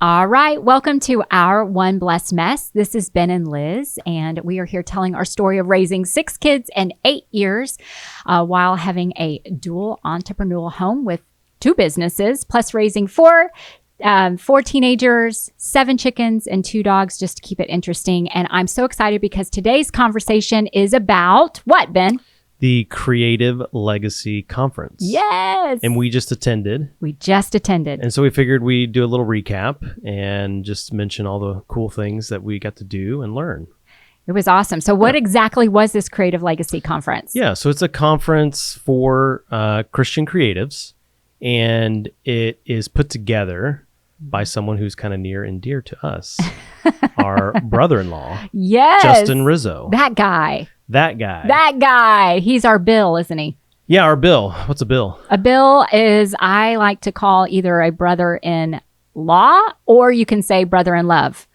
All right. Welcome to our One Blessed Mess. This is Ben and Liz, and we are here telling our story of raising 6 kids in 8 years while having a dual entrepreneurial home with 2 businesses, plus raising 4 teenagers, 7 chickens, and 2 dogs, just to keep it interesting. And I'm so excited because today's conversation is about what, Ben? The Creative Legacy Conference. Yes. And we just attended. And so we figured we'd do a little recap and just mention all the cool things that we got to do and learn. It was awesome. So what exactly was this Creative Legacy Conference? Yeah, so it's a conference for Christian creatives, and it is put together by someone who's kind of near and dear to us, our brother-in-law, yes, Justin Rizzo. That guy. He's our Bill, isn't he? Yeah, our Bill. What's a Bill? A Bill is, I like to call either a brother-in-law or you can say brother-in-love.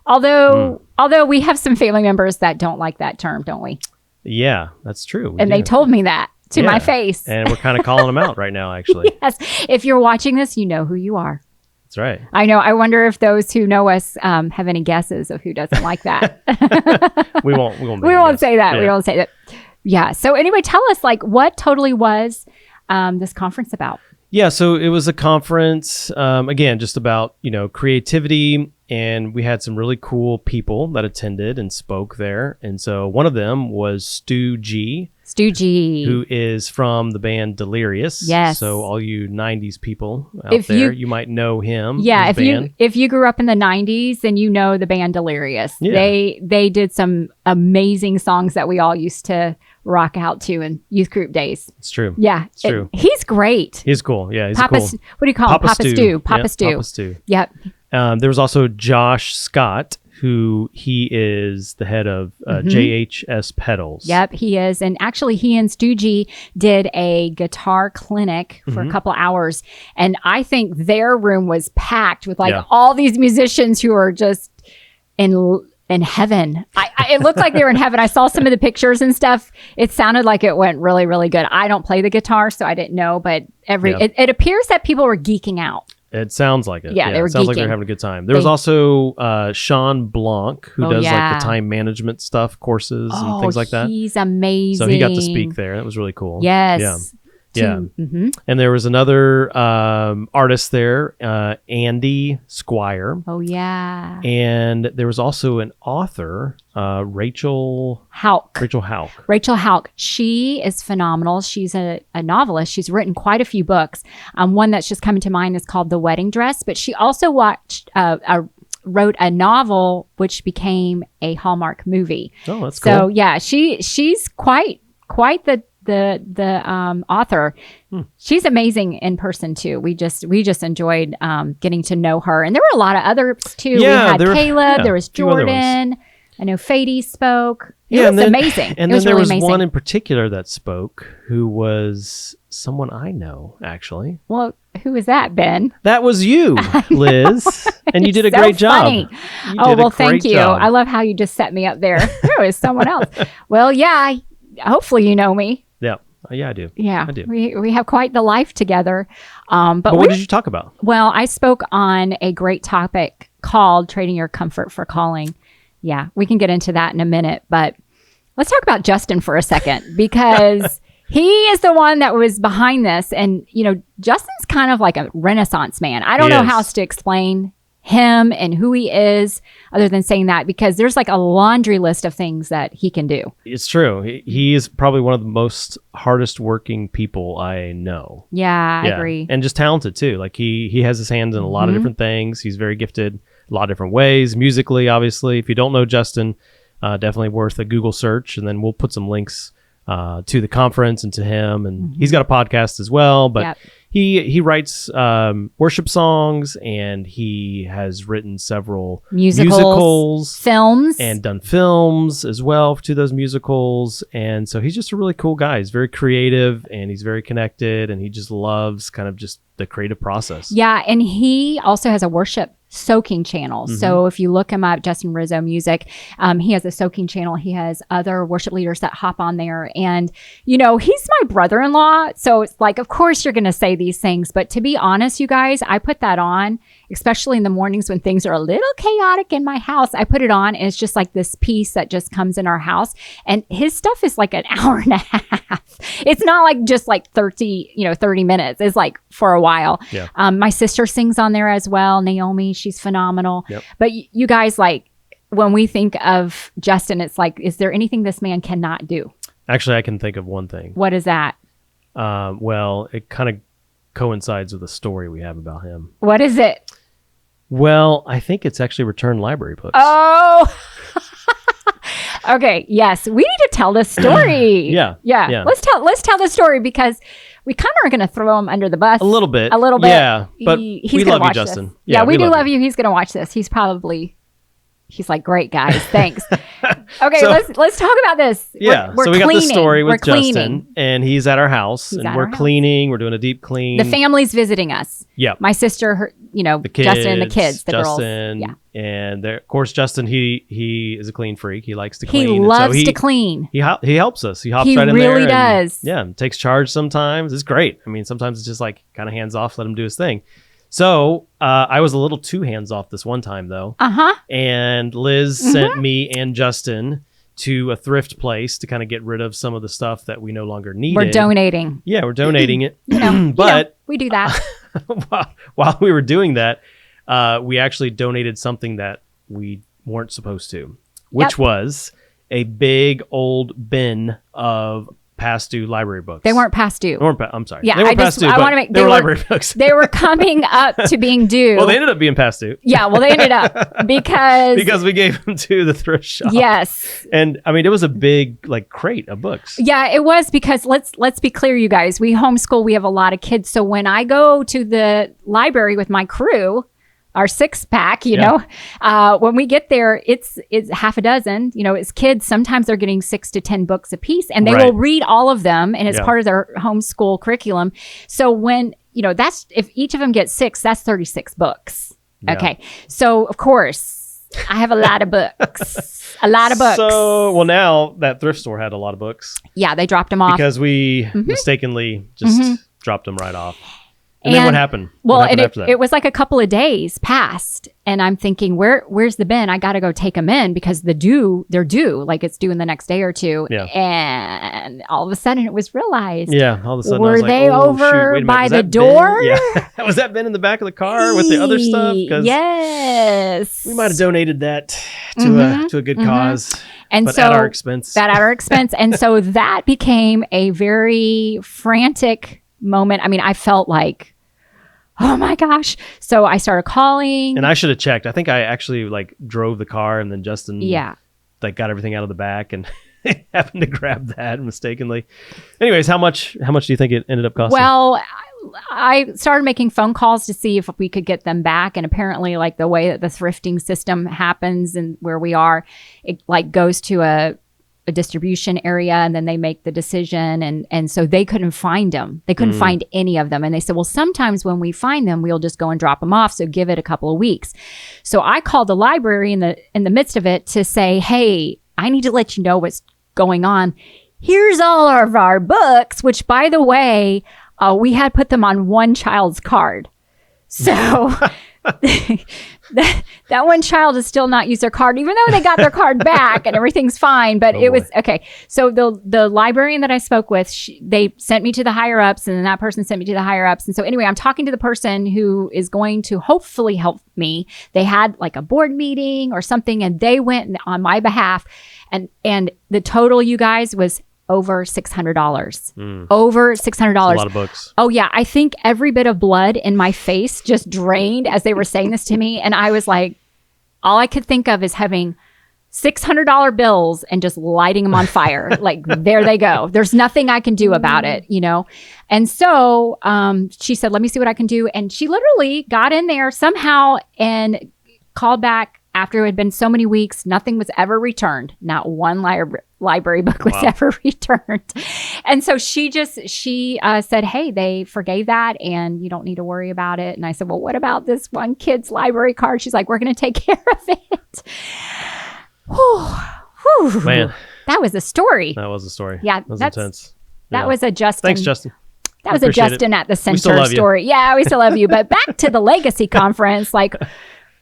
Although we have some family members that don't like that term, don't we? Yeah, that's true. And they told me that to my face. And we're kind of calling them out right now, actually. Yes. If you're watching this, you know who you are. That's right. I know. I wonder if those who know us have any guesses of who doesn't like that. We won't say that. Yeah. We won't say that. Yeah. So anyway, tell us what totally was this conference about? Yeah. So it was a conference, again, just about, creativity, and we had some really cool people that attended and spoke there. And so one of them was Stu G, who is from the band Delirious. Yes. So all you 90s people out there, you might know him. Yeah. If you grew up in the 90s, then you know the band Delirious. Yeah. They did some amazing songs that we all used to rock out to in youth group days. It's true. Yeah. It's true. He's great. He's cool. Yeah. He's cool. What do you call him? Papa Stu. Papa Stu. Yep. There was also Josh Scott, who he is the head of JHS Pedals. Yep, he is. And actually, he and Stu G did a guitar clinic for a couple hours. And I think their room was packed with all these musicians who are just in heaven. It looked like they were in heaven. I saw some of the pictures and stuff. It sounded like it went really, really good. I don't play the guitar, so I didn't know. But it appears that people were geeking out. It sounds like it. Yeah, they were it sounds geeking. like they were having a good time. There was also Sean Blanc, who does the time management stuff, courses and things like that. He's amazing. So he got to speak there. That was really cool. Yes. Yeah. And there was another artist there, Andy Squire. Oh, yeah. And there was also an author, Rachel Hauk. Rachel Hauk. She is phenomenal. She's a novelist. She's written quite a few books. One that's just coming to mind is called The Wedding Dress. But she also wrote a novel which became a Hallmark movie. Oh, that's cool. So, yeah, she's quite the author. She's amazing in person too. We just enjoyed getting to know her, and there were a lot of others too. Yeah, we had Caleb. There was Jordan. I know Fady spoke. It was amazing. And then there was one in particular that spoke who was someone I know, actually. Well, who was that, Ben? That was you, Liz. And you did a great job. Funny. Thank you. I love how you just set me up there. There was someone else. Well, yeah. Hopefully you know me. Yeah, I do. Yeah, I do. We have quite the life together. But what did you talk about? Well, I spoke on a great topic called Trading Your Comfort for Calling. Yeah, we can get into that in a minute, but let's talk about Justin for a second, because he is the one that was behind this. And, Justin's kind of like a Renaissance man. I don't know how else to explain him and who he is other than saying that, because there's a laundry list of things that he can do. It's true. He is probably one of the most hardest working people I know. Yeah, I agree. And just talented too. He has his hands in a lot of different things. He's very gifted a lot of different ways, musically, obviously. If you don't know Justin, definitely worth a Google search, and then we'll put some links to the conference and to him. And he's got a podcast as well, but he writes worship songs, and he has written several musicals, films, and done films as well to those musicals. And so he's just a really cool guy. He's very creative, and he's very connected, and he just loves kind of just the creative process. Yeah, and he also has a worship soaking channel. So if you look him up, Justin Rizzo Music, he has a soaking channel. He has other worship leaders that hop on there. And, he's my brother-in-law. So it's like, of course you're going to say these things. But to be honest, you guys, I put that on, especially in the mornings when things are a little chaotic in my house. I put it on and it's just like this peace that just comes in our house. And his stuff is like an hour and a half. It's not like just like 30 minutes. It's like for a while. Yeah. My sister sings on there as well. Naomi, she's phenomenal. Yep. But you guys, like, when we think of Justin, it's like, is there anything this man cannot do? Actually, I can think of one thing. What is that? Well, it kind of coincides with a story we have about him. What is it? Well, I think it's actually returned library books. Oh, okay. Yes, we need to tell this story. Yeah. Let's tell the story because we kind of are going to throw him under the bus A little bit. Yeah, but he's we gonna love you, watch Justin. this. Yeah, we do love you. He's going to watch this. He's like, great guys, thanks. Okay, So- let's talk about this. Yeah. We're so we got cleaning. the story with We're cleaning. Justin, and he's at our house, and at we're our house. cleaning. We're doing a deep clean. The family's visiting us. Yeah. My sister, The kids, Justin and the kids, the Justin, girls. Yeah. And of course, Justin, he is a clean freak. He likes to clean. He and loves to clean. He helps us. He hops He right in there. really and, does. Yeah, and takes charge sometimes. It's great. I mean, sometimes it's just like kind of hands off, let him do his thing. So I was a little too hands off this one time though. And Liz sent me and Justin to a thrift place to kind of get rid of some of the stuff that we no longer needed. We're donating. Yeah, we're donating it. But we do that. while we were doing that, we actually donated something that we weren't supposed to, which was a big old bin of past due library books. They weren't past due. I'm sorry. Yeah, they were past due. I want to make. They were library books. They were coming up to being due. Well, they ended up being past due. Yeah, well, they ended up because we gave them to the thrift shop. Yes. And I mean, it was a big like crate of books. Yeah, it was because let's be clear, you guys. We homeschool. We have a lot of kids. So when I go to the library with my crew, our 6-pack, when we get there, it's half a dozen. It's kids. Sometimes they're getting 6 to 10 books a piece, and they will read all of them, and it's part of their homeschool curriculum. So when that's if each of them gets 6, that's 36 books. Yeah. Okay, so of course I have a lot of books. A lot of books. So, well, now that thrift store had a lot of books. Yeah, they dropped them off. Because we mistakenly just dropped them right off. And then what happened? Well, what happened after that? It was like a couple of days passed, and I'm thinking, where's the bin? I got to go take them in because they're due. Like it's due in the next day or two. Yeah. And all of a sudden, it was realized. Yeah, all of a sudden, were I was like, they oh, over shoot, wait a minute, by was the that door? bin? Yeah, was that bin in the back of the car with the other stuff? Yes, we might have donated that to a good cause, and but so at our expense. And so that became a very frantic moment. I mean, I felt like, oh my gosh. So I started calling. And I should have checked. I think I actually like drove the car and then Justin like got everything out of the back and happened to grab that mistakenly. Anyways, how much do you think it ended up costing? Well, I started making phone calls to see if we could get them back. And apparently like the way that the thrifting system happens and where we are, it like goes to a distribution area and then they make the decision and so they couldn't find them. They couldn't find any of them. And they said, well, sometimes when we find them, we'll just go and drop them off. So give it a couple of weeks. So I called the library in the midst of it to say, hey, I need to let you know what's going on. Here's all of our books, which by the way, we had put them on one child's card. So that one child has still not used their card, even though they got their card back and everything's fine. But it was okay. So the librarian that I spoke with, they sent me to the higher ups, and then that person sent me to the higher ups. And so anyway, I'm talking to the person who is going to hopefully help me. They had like a board meeting or something, and they went on my behalf, and the total, you guys, was over $600. Over $600. A lot of books. Oh yeah. I think every bit of blood in my face just drained as they were saying this to me. And I was like, all I could think of is having $600 bills and just lighting them on fire. Like, there they go. There's nothing I can do about it, And so she said, let me see what I can do. And she literally got in there somehow and called back after it had been so many weeks, nothing was ever returned. Not one library book was ever returned. And so she said, hey, they forgave that and you don't need to worry about it. And I said, well, what about this one kid's library card? She's like, we're going to take care of it. Whew. Man. That was a story. That was a story. Yeah. That was intense. That was a Justin. Thanks, Justin. That was a Justin at the center you. story. Yeah, we still love you. But back to the Legacy Conference. Like,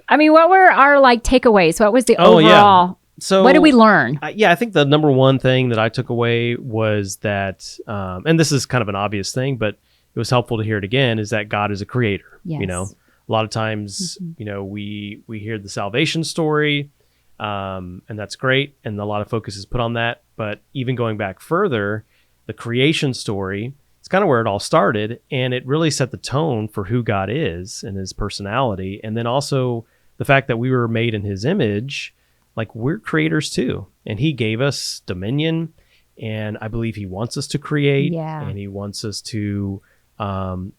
I mean, what were our like takeaways? What was the overall? Yeah. So what did we learn? I think the number one thing that I took away was that, and this is kind of an obvious thing, but it was helpful to hear it again, is that God is a creator. Yes. You know, a lot of times, you know, we hear the salvation story, and that's great, and a lot of focus is put on that. But even going back further, the creation story, it's kind of where it all started, and it really set the tone for who God is and his personality. And then also the fact that we were made in his image, like we're creators too. And he gave us dominion, and I believe he wants us to create, and he wants us to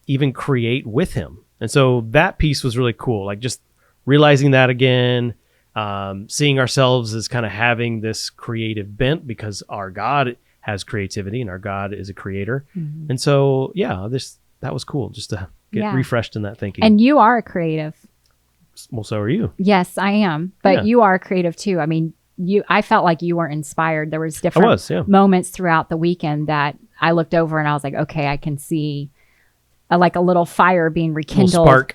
even create with him. And so that piece was really cool. Like just realizing that again, seeing ourselves as kind of having this creative bent because our God has creativity and our God is a creator. Mm-hmm. And so, that was cool just to get refreshed in that thinking. And you are a creative. Well, so are you. Yes, I am. But you are creative too. I mean, I felt like you were inspired. There was different moments throughout the weekend that I looked over and I was like, okay, I can see like a little fire being rekindled,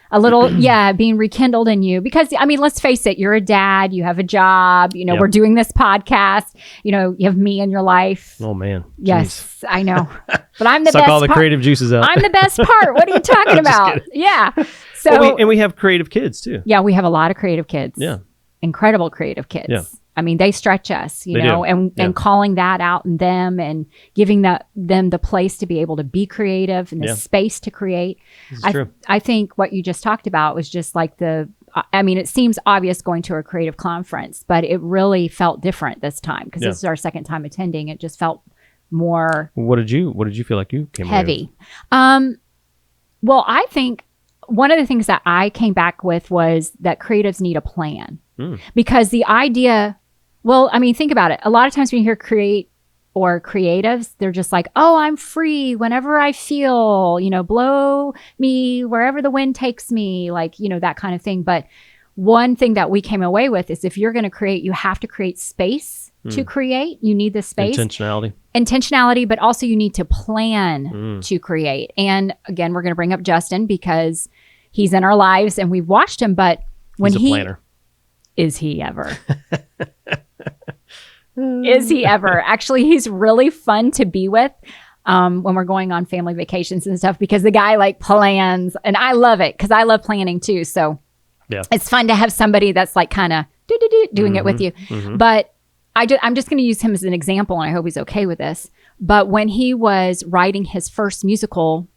being rekindled in you. Because I mean, let's face it, you're a dad, you have a job, you know, we're doing this podcast, you know, you have me in your life. Oh man. Yes, jeez. I know. But I'm the Suck best all the creative juices out. I'm the best part. What are you talking about? Yeah. So and we have creative kids too. Yeah, we have a lot of creative kids. Yeah. Incredible creative kids. Yeah. I mean, they stretch us, you know, and calling that out in them and giving them the place to be able to be creative and the space to create. I think what you just talked about was just like it seems obvious going to a creative conference, but it really felt different this time because this is our second time attending. It just felt more. What did you feel like you came heavy? Well, I think one of the things that I came back with was that creatives need a plan because the idea. Well, I mean, think about it. A lot of times when you hear create or creatives, they're just like, oh, I'm free whenever I feel, you know, blow me wherever the wind takes me, like, you know, that kind of thing. But one thing that we came away with is if you're going to create, you have to create space to create. You need the space. Intentionality, but also you need to plan to create. And again, we're going to bring up Justin because he's in our lives and we've watched him, but when he's a planner. Is he ever? Is he ever? Actually, he's really fun to be with when we're going on family vacations and stuff because the guy like plans and I love it because I love planning too. So it's fun to have somebody that's like kind of doing it with you. Mm-hmm. But I'm just going to use him as an example and I hope he's okay with this. But when he was writing his first musical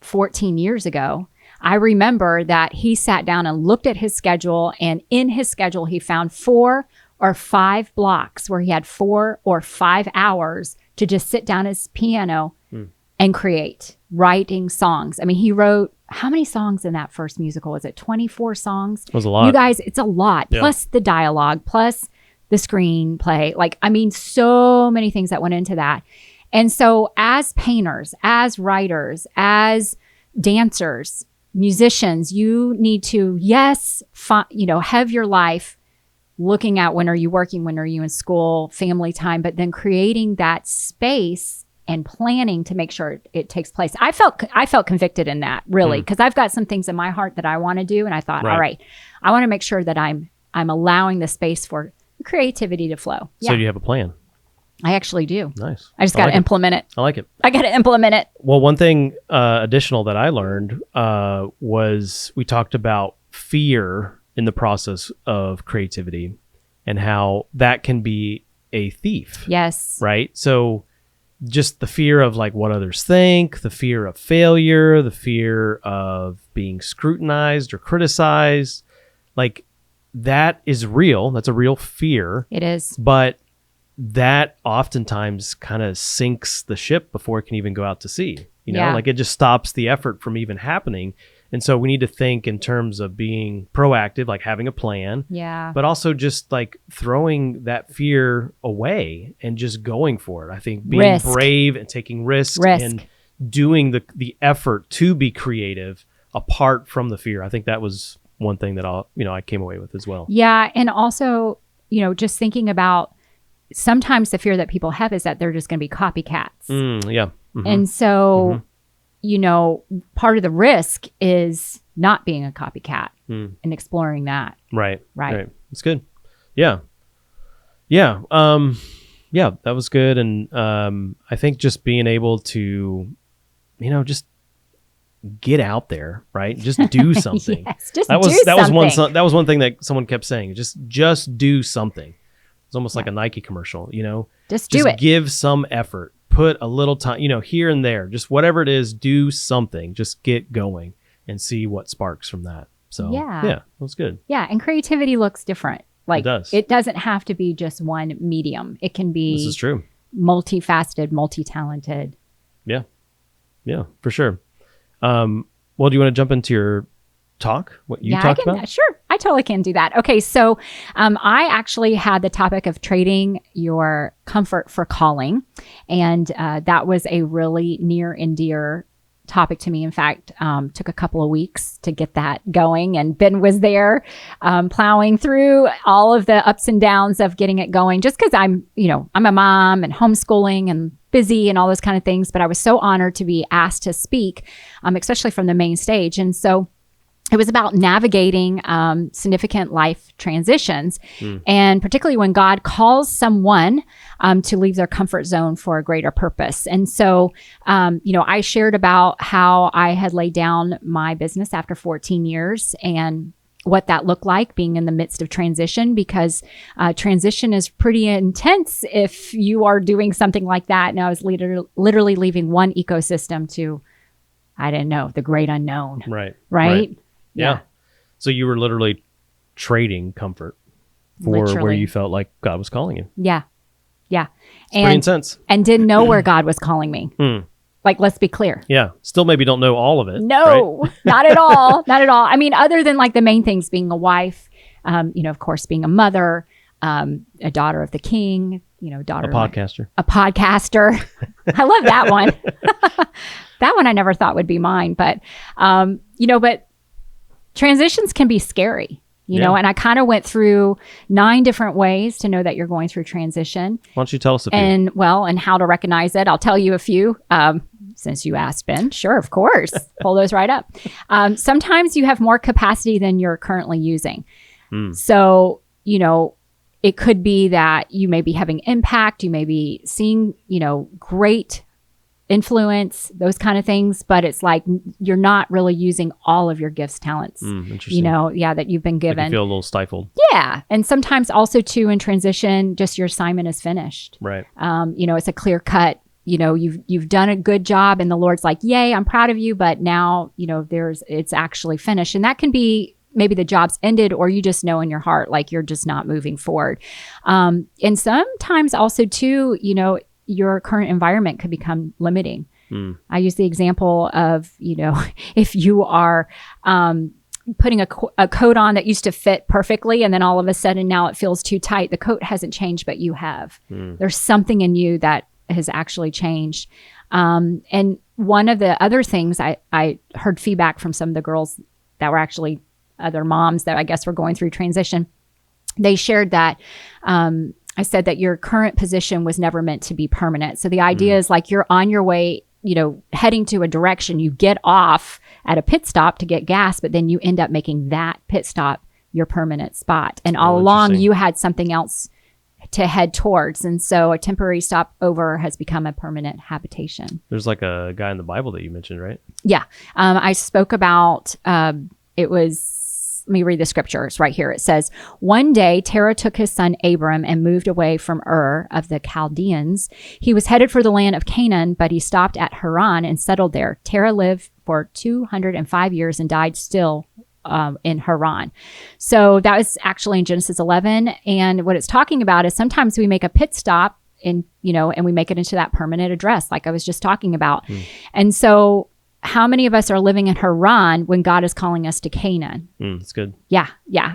14 years ago, I remember that he sat down and looked at his schedule, and in his schedule, he found 4 or 5 blocks where he had 4 or 5 hours to just sit down at his piano and create, writing songs. I mean, he wrote how many songs in that first musical? Was it 24 songs? It was a lot. You guys, it's a lot. Yeah. Plus the dialogue, plus the screenplay. Like, I mean, so many things that went into that. And so as painters, as writers, as dancers, musicians, you need to, have your life looking at when are you working, when are you in school, family time, but then creating that space and planning to make sure it takes place. I felt convicted in that really because I've got some things in my heart that I want to do, and I thought, all right, I want to make sure that I'm allowing the space for creativity to flow. So do you have a plan? I actually do. Nice. I just got to implement it. I like it. I got to implement it. Well, one thing additional that I learned was we talked about fear in the process of creativity and how that can be a thief. Yes. Right? So just the fear of like what others think, the fear of failure, the fear of being scrutinized or criticized, like that is real. That's a real fear. It is. But that oftentimes kind of sinks the ship before it can even go out to sea. You know, like it just stops the effort from even happening. And so we need to think in terms of being proactive, like having a plan, Yeah. but also just like throwing that fear away and just going for it. I think being Risk. brave and taking risks Risk. and doing the effort to be creative apart from the fear. I think that was one thing that I came away with as well. Yeah. And also, just thinking about sometimes the fear that people have is that they're just going to be copycats. Yeah. Mm-hmm. And so, part of the risk is not being a copycat and exploring that. Right. That's good. Yeah. Yeah. Yeah, that was good. And I think just being able to, just get out there, right? Just do something. Yes, just that do something. That was one thing that someone kept saying. Just do something. It's almost like a Nike commercial, Just do it. Give some effort. Put a little time, here and there. Just whatever it is, do something. Just get going and see what sparks from that. So yeah, that was good. Yeah, and creativity looks different. Like it doesn't have to be just one medium. It can be This is true. Multifaceted, multi-talented. Yeah. Yeah, for sure. Well, do you want to jump into your talk? What you talked about? Sure. I totally can do that. Okay. So, I actually had the topic of trading your comfort for calling. And, that was a really near and dear topic to me. In fact, took a couple of weeks to get that going, and Ben was there, plowing through all of the ups and downs of getting it going, just because I'm a mom and homeschooling and busy and all those kind of things. But I was so honored to be asked to speak, especially from the main stage. And so it was about navigating significant life transitions, and particularly when God calls someone to leave their comfort zone for a greater purpose. And so, I shared about how I had laid down my business after 14 years and what that looked like being in the midst of transition, because transition is pretty intense if you are doing something like that. And I was literally leaving one ecosystem to, I didn't know, the great unknown. Right? Yeah. So you were literally trading comfort for where you felt like God was calling you. Yeah. It's pretty intense. And didn't know where God was calling me. Like, let's be clear. Yeah. Still maybe don't know all of it. No, right? Not at all. Not at all. I mean, other than like the main things, being a wife, of course, being a mother, a daughter of the king, daughter a podcaster. A podcaster. I love that one. That one I never thought would be mine. But, but transitions can be scary, and I kind of went through 9 different ways to know that you're going through transition. Why don't you tell us a few? And how to recognize it. I'll tell you a few. Since you asked, Ben, sure, of course. Pull those right up. Sometimes you have more capacity than you're currently using. So, it could be that you may be having impact. You may be seeing, great influence, those kind of things, but it's like you're not really using all of your gifts, talents, interesting. that you've been given. Like you feel a little stifled. Yeah. And sometimes also too in transition, just your assignment is finished. Right. It's a clear cut, you've done a good job and the Lord's like, yay, I'm proud of you. But now, it's actually finished. And that can be maybe the job's ended, or you just know in your heart, like you're just not moving forward. And sometimes also too, your current environment could become limiting. I use the example of, if you are putting a coat on that used to fit perfectly, and then all of a sudden now it feels too tight. The coat hasn't changed, but you have. There's something in you that has actually changed. And one of the other things I heard feedback from some of the girls that were actually other moms that I guess were going through transition. They shared that I said that your current position was never meant to be permanent. So the idea is like you're on your way, heading to a direction, you get off at a pit stop to get gas, but then you end up making that pit stop your permanent spot. And all along you had something else to head towards. And so a temporary stopover has become a permanent habitation. There's like a guy in the Bible that you mentioned, right? Yeah. I spoke about, it was, let me read the scriptures right here. It says, one day Terah took his son Abram and moved away from Ur of the Chaldeans. He was headed for the land of Canaan, but he stopped at Haran and settled there. Terah lived for 205 years and died still in Haran. So that was actually in Genesis 11. And what it's talking about is sometimes we make a pit stop and we make it into that permanent address, like I was just talking about. And so how many of us are living in Haran when God is calling us to Canaan? That's good. Yeah.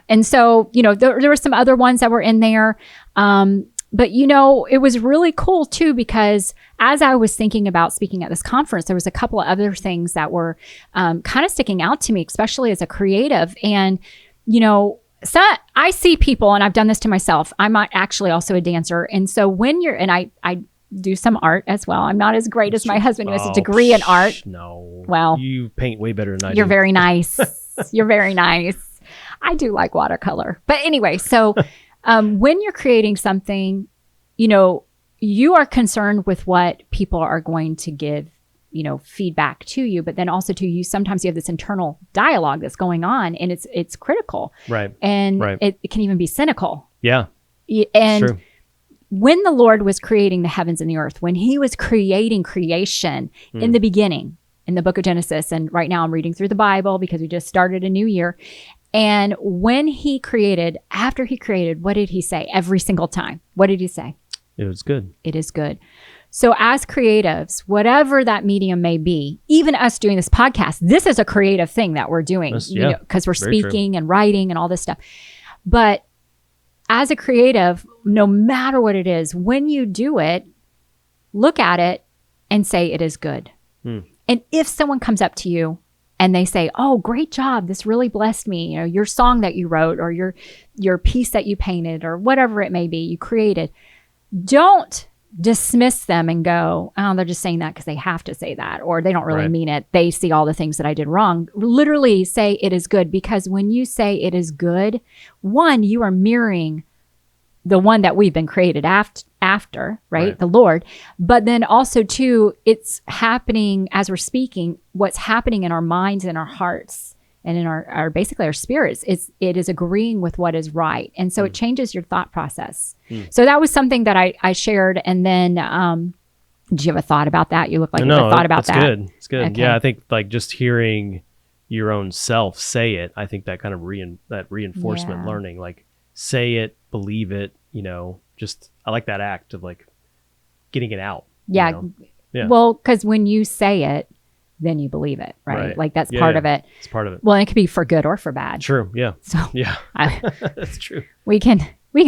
And so, there were some other ones that were in there. But, it was really cool too, because as I was thinking about speaking at this conference, there was a couple of other things that were kind of sticking out to me, especially as a creative. And, so I see people, and I've done this to myself. I'm actually also a dancer. And so I do some art as well. I'm not as great as my husband who has a degree in art. No. Well, you paint way better than I do. You're very nice. You're very nice. I do like watercolor. But anyway, so when you're creating something, you are concerned with what people are going to give, feedback to you, but then also to you. Sometimes you have this internal dialogue that's going on, and it's critical. Right. And it can even be cynical. Yeah. And true. When the Lord was creating the heavens and the earth, when he was creating creation in the beginning, in the book of Genesis, and right now I'm reading through the Bible because we just started a new year. And when after he created, what did he say every single time? What did he say? It was good. It is good. So as creatives, whatever that medium may be, even us doing this podcast, this is a creative thing that we're doing, because we're speaking and writing and all this stuff. But as a creative, no matter what it is, when you do it, look at it and say it is good. And if someone comes up to you and they say, "Oh, great job. This really blessed me. Your song that you wrote, or your piece that you painted, or whatever it may be you created," don't dismiss them and go, "Oh, they're just saying that because they have to say that, or they don't really mean it. They see all the things that I did wrong." Literally say it is good, because when you say it is good, one, you are mirroring the one that we've been created after, right? The Lord. But then also two, it's happening as we're speaking, what's happening in our minds and our hearts and in our basically our spirits, it is agreeing with what is right. And so it changes your thought process. So that was something that I shared. And then, do you have a thought about that? You look like you have a thought about that. Good. It's good. Okay. Yeah. I think just hearing your own self say it, I think that kind of reinforcement learning, like say it, believe it, I like that act of like getting it out. Yeah. Well, because when you say it, then you believe it, right? Like that's part of it. It's part of it. Well, it could be for good or for bad. True. Yeah. So yeah, that's true. We can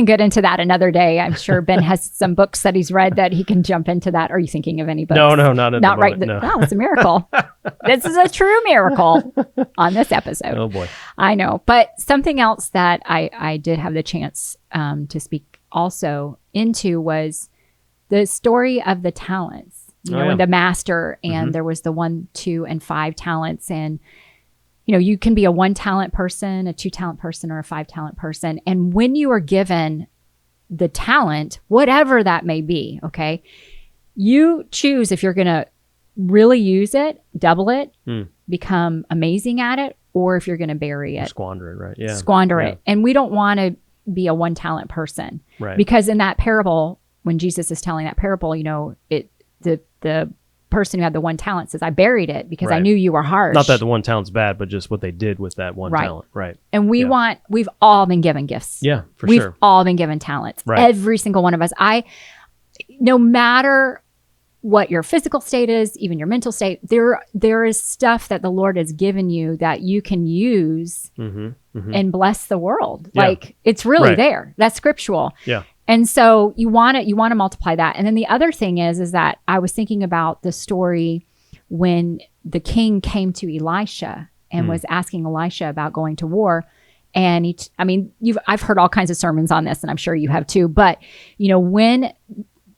get into that another day. I'm sure Ben has some books that he's read that he can jump into that. Are you thinking of any books? No, not at not the right. moment, no. Wow, it's a miracle. This is a true miracle on this episode. Oh boy. I know. But something else that I did have the chance to speak also into was the story of the talents. And the master, and there was the 1, 2, and 5 talents. And, you can be a 1 talent person, a 2 talent person, or a 5 talent person. And when you are given the talent, whatever that may be, okay, you choose if you're going to really use it, double it, become amazing at it, or if you're going to bury it. Squander it, right? Yeah. Squander it. And we don't want to be a 1 talent person. Right. Because in that parable, when Jesus is telling that parable, the person who had the 1 talent says, "I buried it because I knew you were harsh." Not that the 1 talent's bad, but just what they did with that 1 talent. Right. And we've all been given gifts. Yeah, we've sure. all been given talents. Right. Every single one of us. No matter what your physical state is, even your mental state, there is stuff that the Lord has given you that you can use and bless the world. Yeah. Like it's really there. That's scriptural. Yeah. And so you want to multiply that. And then the other thing is that I was thinking about the story when the king came to Elisha and was asking Elisha about going to war. And I've heard all kinds of sermons on this, and I'm sure you have too. But when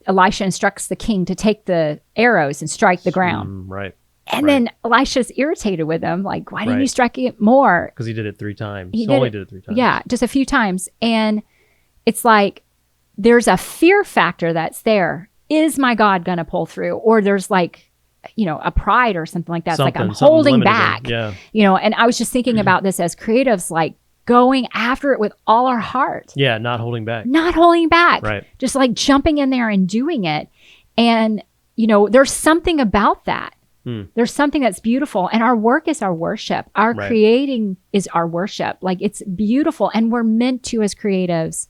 Elisha instructs the king to take the arrows and strike the ground, and then Elisha's irritated with him, like, "Why didn't you strike it more?" Because he did it 3 times. He only did it 3 times. Yeah, just a few times. And it's like, there's a fear factor that's there. Is my God going to pull through? Or there's like, a pride or something like that. It's like, I'm holding back. Yeah. And I was just thinking about this as creatives, like going after it with all our heart. Yeah, not holding back. Not holding back. Right. Just like jumping in there and doing it. And, there's something about that. There's something that's beautiful. And our work is our worship. Our creating is our worship. Like it's beautiful. And we're meant to, as creatives,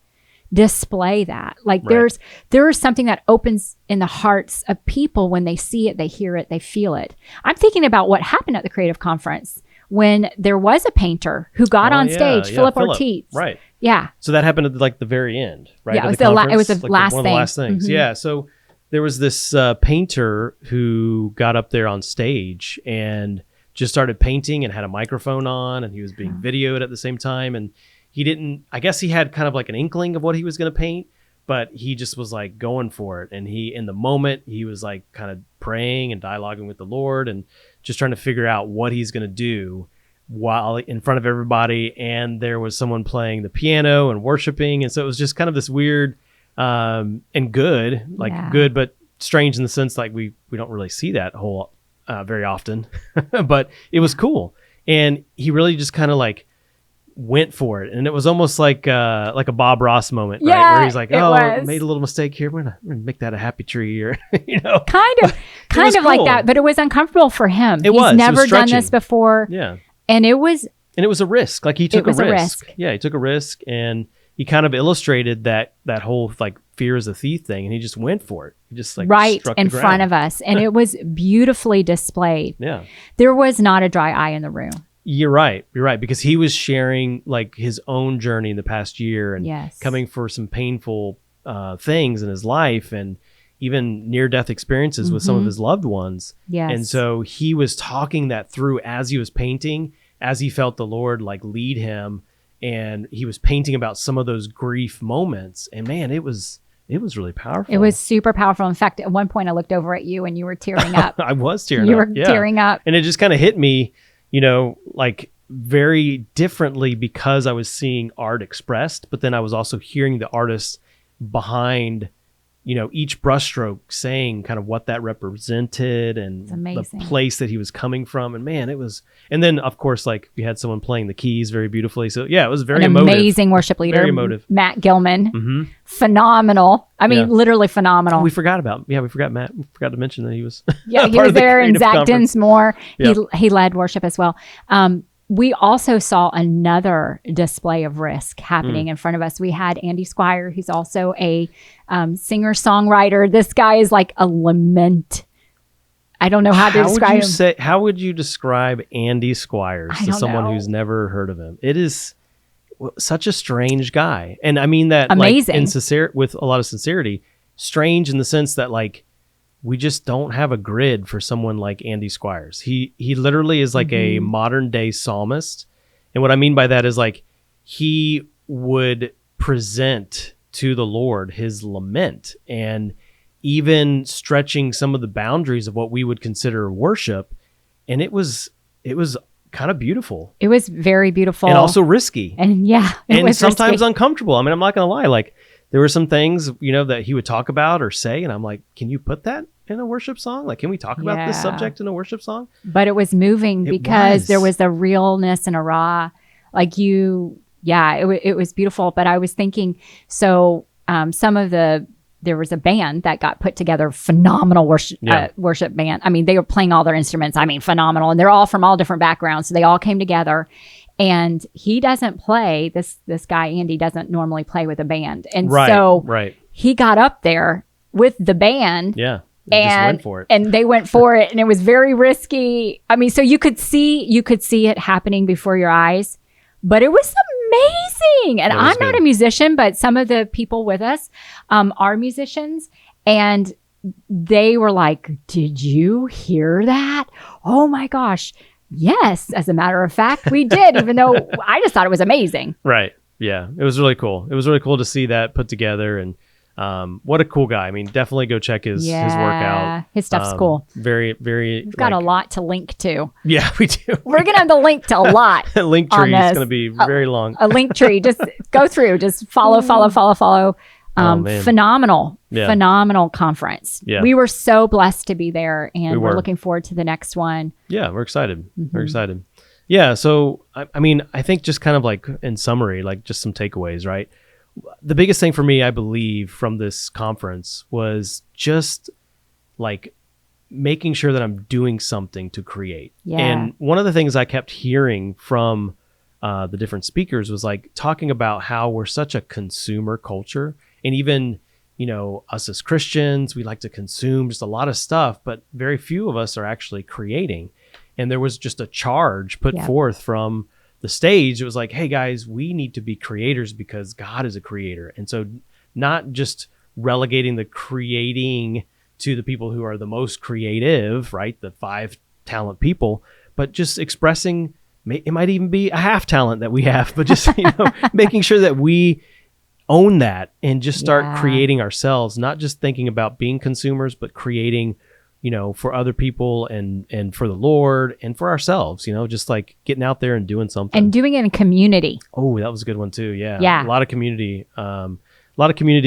display that. Like Right. there is something that opens in the hearts of people when they see it, they hear it, they feel it. I'm thinking about what happened at the Creative Conference when there was a painter who got on stage, Philip Ortiz. Right. Yeah. So that happened at like the very end, right? Yeah, of it was the conference, it was the like last one of thing. the last things. Mhm. Yeah. So there was this painter who got up there on stage and just started painting and had a microphone on, and he was being videoed at the same time. And he didn't, I guess he had kind of like an inkling of what he was going to paint, but he just was like going for it. And he, in the moment, he was like kind of praying and dialoguing with the Lord and just trying to figure out what he's going to do while in front of everybody. And there was someone playing the piano and worshiping. And so it was just kind of this weird and good, like good, but strange in the sense like we don't really see that whole very often, but it was cool. And he really just kind of like went for it. And it was almost like a Bob Ross moment, right? Where he's like, oh, made a little mistake here. We're gonna make that a happy tree, or kind of like that. But it was uncomfortable for him. He's never done this before. Yeah. And it was a risk. Like he took a risk. Yeah, he took a risk, and he kind of illustrated that whole like fear is a thief thing, and he just went for it. He just like right struck in the front ground. of us, and it was beautifully displayed. Yeah. There was not a dry eye in the room. You're right, because he was sharing like his own journey in the past year and coming for some painful things in his life, and even near-death experiences with some of his loved ones. Yes. And so he was talking that through as he was painting, as he felt the Lord like lead him, and he was painting about some of those grief moments. And man, it was really powerful. It was super powerful. In fact, at one point I looked over at you and you were tearing up. I was tearing up. You were tearing up. And it just kind of hit me, like very differently, because I was seeing art expressed, but then I was also hearing the artist behind, each brushstroke saying kind of what that represented and the place that he was coming from. And man, and then of course, like we had someone playing the keys very beautifully. So yeah, it was very emotive. Amazing worship leader. Very emotive. Matt Gilman. Phenomenal. I mean, literally phenomenal. We forgot Matt. We forgot to mention that he was he was there, and Zach Dinsmore. He led worship as well. We also saw another display of risk happening in front of us. We had Andy Squire, who's also a singer-songwriter. This guy is like a lament. I don't know how to describe him. How would you describe Andy Squires to someone who's never heard of him? It is such a strange guy. And I mean that amazing. Like, with a lot of sincerity, strange in the sense that like, we just don't have a grid for someone like Andy Squires. He literally is like a modern day psalmist. And what I mean by that is like he would present to the Lord his lament, and even stretching some of the boundaries of what we would consider worship. And it was kind of beautiful. It was very beautiful. And also risky. And and sometimes risky. Uncomfortable. I mean, I'm not going to lie. Like there were some things, that he would talk about or say, and I'm like, can you put that in a worship song? Like, can we talk about this subject in a worship song? But it was moving because there was a realness and a raw, like it was beautiful. But I was thinking, so there was a band that got put together, phenomenal worship band. I mean, they were playing all their instruments. I mean, phenomenal. And they're all from all different backgrounds. So they all came together. And he doesn't play, this guy, Andy, doesn't normally play with a band. And he got up there with the band. Yeah. Just went for it. And they went for it. And it was very risky. I mean, so you could see it happening before your eyes, but it was amazing. And I'm not a musician, but some of the people with us are musicians. And they were like, did you hear that? Oh my gosh. Yes, as a matter of fact, we did, even though I just thought it was amazing. Right. Yeah. It was really cool. It was really cool to see that put together. And what a cool guy. I mean, definitely go check his work out. His stuff's cool. Very, very. We've got a lot to link to. Yeah, we do. We're going to have to link to a lot. The link tree is going to be very long. A link tree. Just go through. Just follow. Phenomenal conference. Yeah. We were so blessed to be there, and we're looking forward to the next one. Yeah, we're excited. We're excited. Yeah, so I mean, I think just kind of like in summary, like just some takeaways, right? The biggest thing for me, I believe, from this conference was just like making sure that I'm doing something to create. Yeah. And one of the things I kept hearing from the different speakers was like talking about how we're such a consumer culture, and even us as Christians, we like to consume just a lot of stuff, but very few of us are actually creating. And there was just a charge put forth from the stage. It was like, hey guys, we need to be creators because God is a creator. And so not just relegating the creating to the people who are the most creative, right? The 5 talent people, but just expressing, it might even be a half talent that we have, but just, making sure that we own that and just start creating ourselves, not just thinking about being consumers, but creating, for other people and for the Lord and for ourselves, just like getting out there and doing something. And doing it in community. Oh, that was a good one too. Yeah. Yeah. A lot of community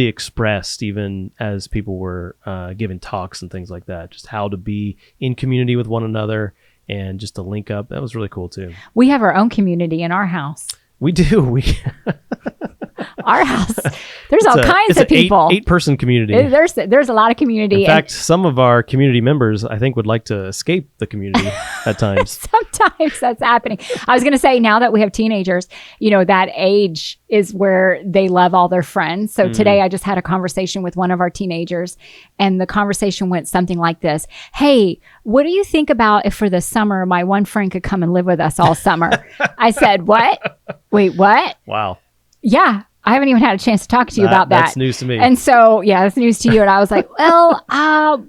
expressed even as people were giving talks and things like that, just how to be in community with one another and just to link up. That was really cool too. We have our own community in our house. We do. Our house, there's all kinds of people. 8-person community. There's a lot of community. In fact, some of our community members, I think, would like to escape the community at times. Sometimes that's happening. I was going to say, now that we have teenagers, that age is where they love all their friends. So today I just had a conversation with one of our teenagers, and the conversation went something like this. Hey, what do you think about if for the summer my one friend could come and live with us all summer? I said, what? Wait, what? Wow. Yeah. I haven't even had a chance to talk to you about that. That's news to me. And so, that's news to you. And I was like, well,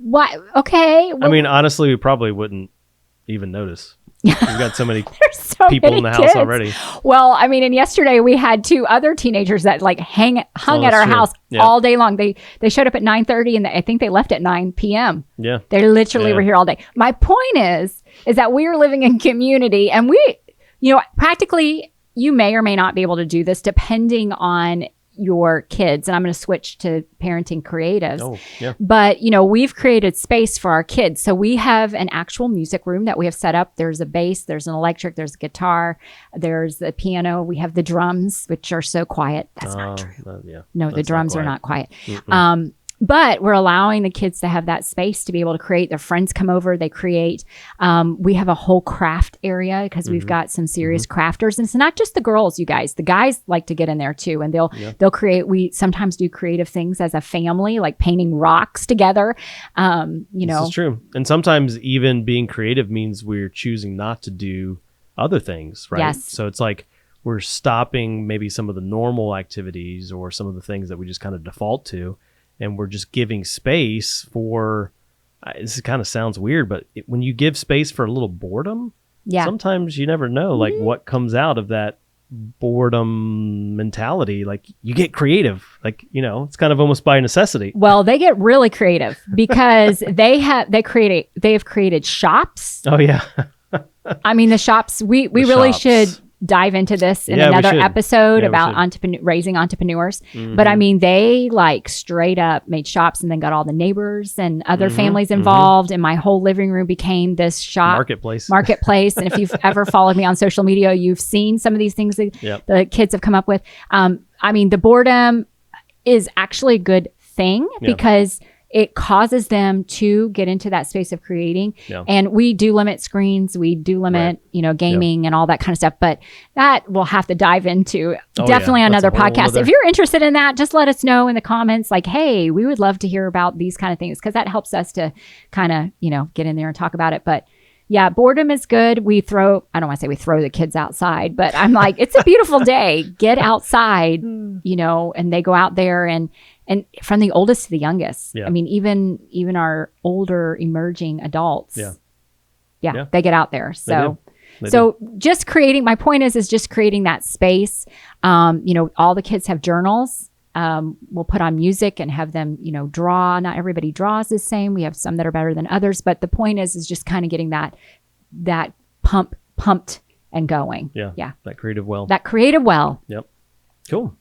what? Okay. Well, I mean, honestly, we probably wouldn't even notice. We've got so many people in the kids house already. Well, I mean, and yesterday we had 2 other teenagers that like hung at our house all day long. They showed up at 9:30 and I think they left at 9 p.m. Yeah. They literally were here all day. My point is that we are living in community, and we, practically, you may or may not be able to do this depending on your kids. And I'm going to switch to parenting creatives. Oh, yeah. But, we've created space for our kids. So we have an actual music room that we have set up. There's a bass, there's an electric, there's a guitar, there's the piano. We have the drums, which are so quiet. That's not true. No, the drums are not quiet. But we're allowing the kids to have that space to be able to create. Their friends come over, they create. We have a whole craft area because we've got some serious crafters. And it's not just the girls, you guys. The guys like to get in there too. And they'll create. We sometimes do creative things as a family, like painting rocks together. This is true. And sometimes even being creative means we're choosing not to do other things, right? Yes. So it's like we're stopping maybe some of the normal activities or some of the things that we just kind of default to. And we're just giving space for, this kind of sounds weird, but when you give space for a little boredom, sometimes you never know like what comes out of that boredom mentality. Like you get creative, like, it's kind of almost by necessity. Well, they get really creative because they have created shops. Oh yeah. I mean, the shops, we really should dive into this in another episode about raising entrepreneurs. But I mean, they like straight up made shops and then got all the neighbors and other families involved. And my whole living room became this shop marketplace. And if you've ever followed me on social media, you've seen some of these things that the kids have come up with. I mean, the boredom is actually a good thing because it causes them to get into that space of creating. And we do limit screens. We do limit, gaming and all that kind of stuff. But that we'll have to dive into definitely on another podcast. If you're interested in that, just let us know in the comments. Like, hey, we would love to hear about these kind of things because that helps us to kind of, get in there and talk about it. But yeah, boredom is good. I don't want to say we throw the kids outside, but I'm like, it's a beautiful day. Get outside, and they go out there and from the oldest to the youngest. I mean, even our older emerging adults. They get out there. So just creating, my point is just creating that space. All the kids have journals. We'll put on music and have them, draw. Not everybody draws the same. We have some that are better than others, but the point is just kind of getting that pumped and going. Yeah. That creative well. Yep. Cool.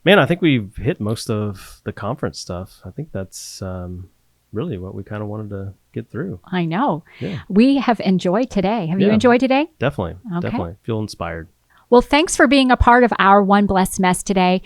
Man, I think we've hit most of the conference stuff. I think that's really what we kind of wanted to get through. I know. Yeah. We have enjoyed today. Have you enjoyed today? Definitely. Okay. Definitely. Feel inspired. Well, thanks for being a part of our One Blessed Mess today.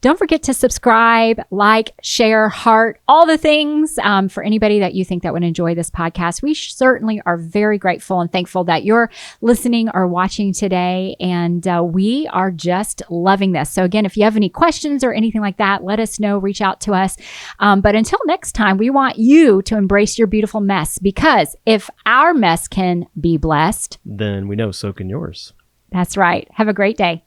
Don't forget to subscribe, like, share, heart, all the things for anybody that you think that would enjoy this podcast. We certainly are very grateful and thankful that you're listening or watching today. And we are just loving this. So again, if you have any questions or anything like that, let us know, reach out to us. But until next time, we want you to embrace your beautiful mess, because if our mess can be blessed, Then we know so can yours. that's right. Have a great day.